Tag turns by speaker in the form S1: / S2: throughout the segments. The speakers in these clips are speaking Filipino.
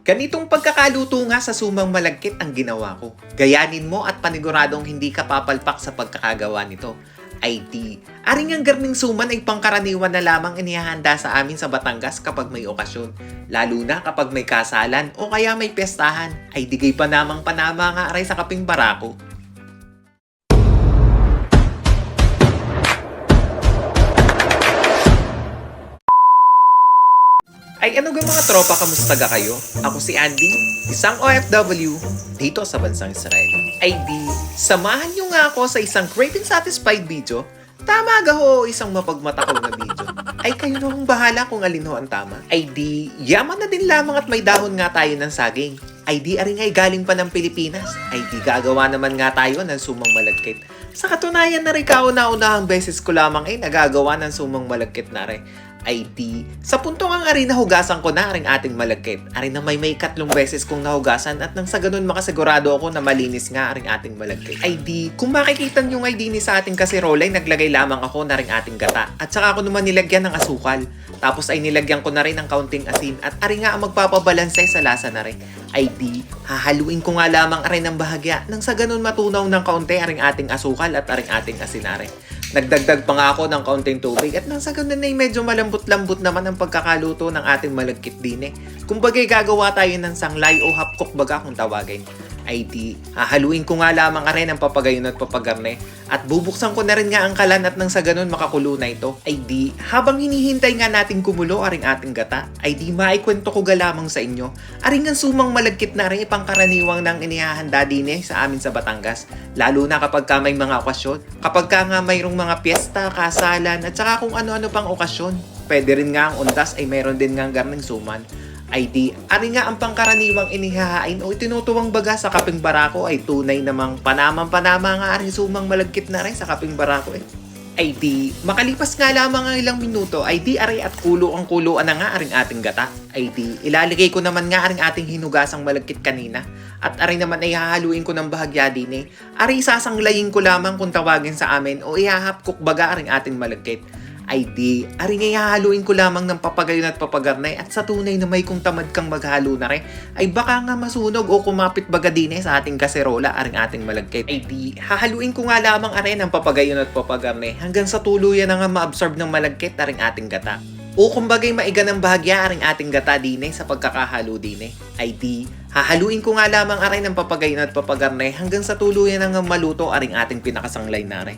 S1: Ganitong pagkakaluto nga sa sumang malagkit ang ginawa ko. Gayanin mo at paniguradong hindi ka papalpak sa pagkakagawa nito. ID. Aring ang garning suman ay pangkaraniwan na lamang inihahanda sa amin sa Batangas kapag may okasyon. Lalo na kapag may kasalan o kaya may pestahan, ay digay pa namang panama nga aray sa kaping barako. Ay ano ga mga tropa, kamusta ga kayo? Ako si Andy, isang OFW dito sa bansang Israel. ID, samahan nyo nga ako sa isang craving satisfied video. Tama ga ho, isang mapagmatakaw na video. Ay kayo na kung bahala kung alin ho ang tama. ID, yaman na din lamang at may dahon nga tayo ng saging. ID, aring ay galing pa ng Pilipinas. ID, gagawa naman nga tayo ng sumang malagkit. Sa katunayan na rin kauna-unahang beses ko lamang ay nagagawa ng sumang malagkit na rin. ID. Sa puntong ang ari nahugasan ko na aring ating malagkit. Ari na may 3 beses kong nahugasan at nang sa ganun makasigurado ako na malinis nga aring ating malagkit. ID. Kung makikita nyo ay dini sa ating kasirola ay naglagay lamang ako na ring ating gata. At saka ako naman nilagyan ng asukal. Tapos ay nilagyan ko na rin ng kaunting asin at ari nga ang magpapabalansay sa lasa na rin. ID. Hahaluin ko nga lamang aray ng bahagya nang sa ganun matunaw ng kaunti aring ating asukal at aring ating asinare. Nagdagdag pa nga ako ng kaunting tubig at nang sa ganun ay medyo malambot-lambot naman ang pagkakaluto ng ating malagkit din eh. Kumbagay gagawa tayo ng sanglay o half-cook baga kung tawagin. ID, hahaluin ko nga lamang rin ang papagayon at papagarne at bubuksan ko na rin nga ang kalan at nang sa ganun makakulo na ito. ID, habang hinihintay nga natin kumulo aring ating gata, ID maikwento ko ga lamang sa inyo. Aring ang sumang malagkit na rin ipangkaraniwang nang inihahanda din eh sa amin sa Batangas. Lalo na kapag ka may mga okasyon, kapag ka nga mayroong mga piyesta, kasalan at saka kung ano-ano pang okasyon. Pwede rin nga ang undas ay mayroon din nga ang garning suman. ID, ari nga ang pangkaraniwang inihahain o itinutuwang baga sa kaping barako ay tunay namang panamang-panama nga aring sumang malagkit na rin sa kaping barako eh. ID, makalipas nga lamang ang ilang minuto, ID aray at kulo ang kuluan na nga aring ating gata. ID, ilalagay ko naman nga aring ating hinugasang malagkit kanina. At aray naman ay hahaluin ko ng bahagya din eh. Aray sasanglayin ko lamang kung tawagin sa amin o ihahapkok baga aring ating malagkit. ID, ari ngay hahaluin ko lamang ng papagayon at papagarnay at sa tunay na may kung tamad kang maghalo na rin, ay baka nga masunog o kumapit baga din sa ating kaserola aring ating malagkit. ID, hahaluin ko nga lamang arin ang papagayon at papagarnay hanggang sa tuluyan na nga maabsorb ng malagkit aring ating gata. O kumbagay maiga ng bahagya aring ating gata din sa pagkakahalo din ID, hahaluin ko nga lamang arin ang papagayon at papagarnay hanggang sa tuluyan na nga maluto aring ating pinakasanglay na rin.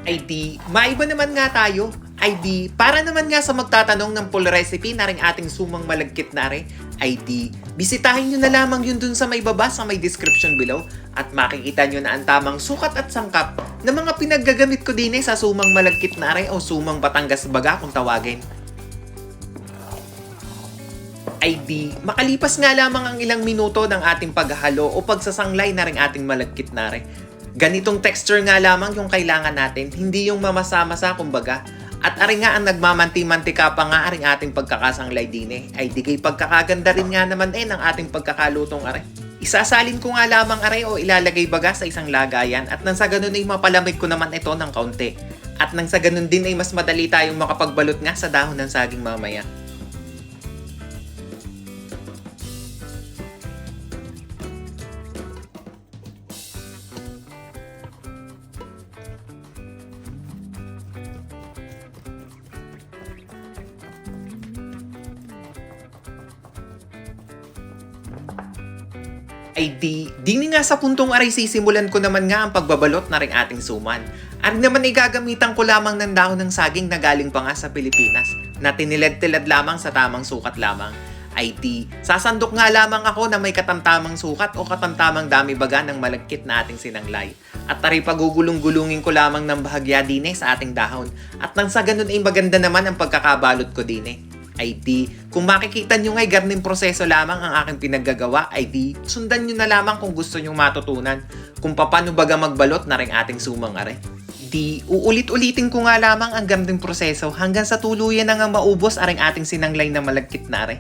S1: ID, maiba naman nga tayo. ID, para naman nga sa magtatanong ng full recipe na ring ating sumang malagkit na rin. ID, bisitahin nyo na lamang yun dun sa may baba sa may description below at makikita nyo na ang tamang sukat at sangkap na mga pinaggagamit ko din sa sumang malagkit na rin o sumang Batangas baga kung tawagin. ID, makalipas nga lamang ang ilang minuto ng ating paghahalo o pagsasanglay na ring ating malagkit na rin. Ganitong texture nga lamang yung kailangan natin, hindi yung mamasa-masa kumbaga. At ari nga ang nagmamanti-mantika pa nga aring ating pagkakasanglay din ay di kay pagkakaganda rin nga naman ng ating pagkakalutong are. Isasalin ko nga lamang are o ilalagay baga sa isang lagayan at nang sa ganun ay mapalamig ko naman ito ng kaunti. At nang sa ganun din ay mas madali tayong makapagbalot nga sa dahon ng saging mamaya. Ay di nga sa puntong aray sisimulan ko naman nga ang pagbabalot na ring ating suman. Ari naman ay gagamitan ko lamang ng dahon ng saging na galing pa nga sa Pilipinas na tinilad-tilad lamang sa tamang sukat lamang. Ay sasandok nga lamang ako na may katamtamang sukat o katamtamang dami baga ng malagkit na ating sinanglay. At tari pagugulong-gulungin ko lamang ng bahagya din sa ating dahon. At nang sa ganun ay maganda naman ang pagkakabalot ko din ID, kung makikita nyo nga'y garning proseso lamang ang aking pinaggagawa, ID, sundan nyo na lamang kung gusto nyo matutunan kung paano baga magbalot na ring ating sumang are. D, uulit-ulitin ko nga lamang ang garning proseso hanggang sa tuluyan na nga maubos aring ating sinanglay na malagkit na are.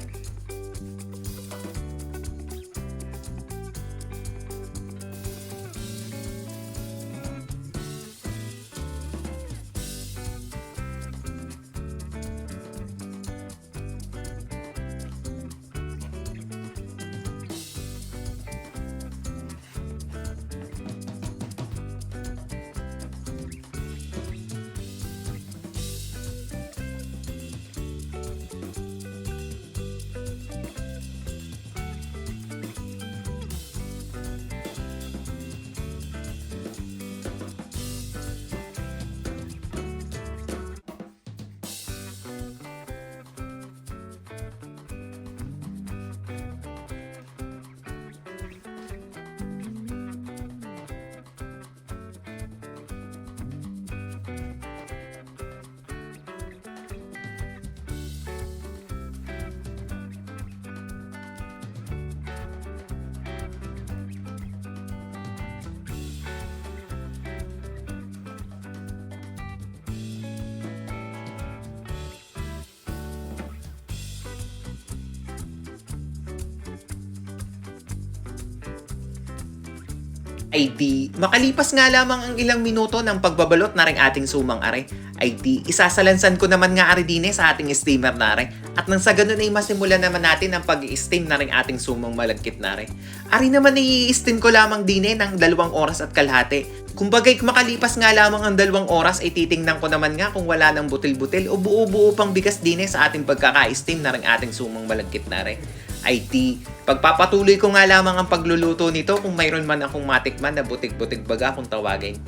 S1: Ay di, makalipas nga lamang ang ilang minuto ng pagbabalot na rin ating sumang are, ay di, isasalansan ko naman nga are dine sa ating steamer na are. At nang sa ganun ay masimulan naman natin ang pag-i-steam na rin ating sumang malagkit na are. Ari naman ay i-steam ko lamang dine ng 2 oras at kalahati. Kumbagay makalipas nga lamang ang 2 oras ay titingnan ko naman nga kung wala ng butil-butil o buo-buo pang bigas dine sa ating pagkaka-steam na rin ating sumang malagkit na are. Ay di, pagpapatuloy ko nga lamang ang pagluluto nito kung mayroon man akong matikman na butig-butig baga kung tawagin.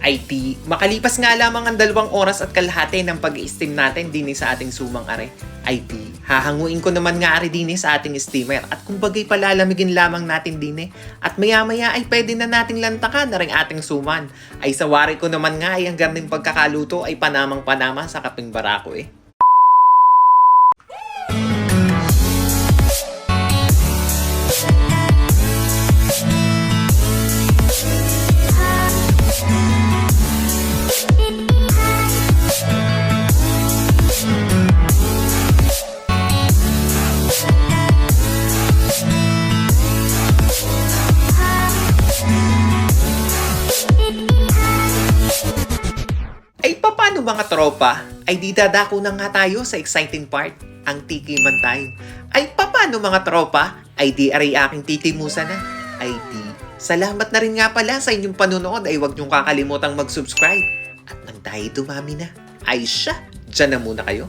S1: IT, makalipas nga lamang ang 2 oras at kalahati ng pag-i-steam natin din sa ating sumang are. IT, hahanguin ko naman nga are din sa ating steamer at kung bagay palalamigin lamang natin din at maya-maya ay pwede na nating lantakan na rin ating suman. Ay sawari ko naman nga ay ang ganding pagkakaluto ay panamang-panama sa kaping barako eh. Ay paano mga tropa? Ay di dadako na nga tayo sa exciting part, ang tikiman time. Ay paano mga tropa? Ay di aray aking titimusan na. Ay di, salamat na rin nga pala sa inyong panunood. Ay huwag niyong kakalimutang mag-subscribe. At nang tayo dumami na, ay siya, dyan na muna kayo.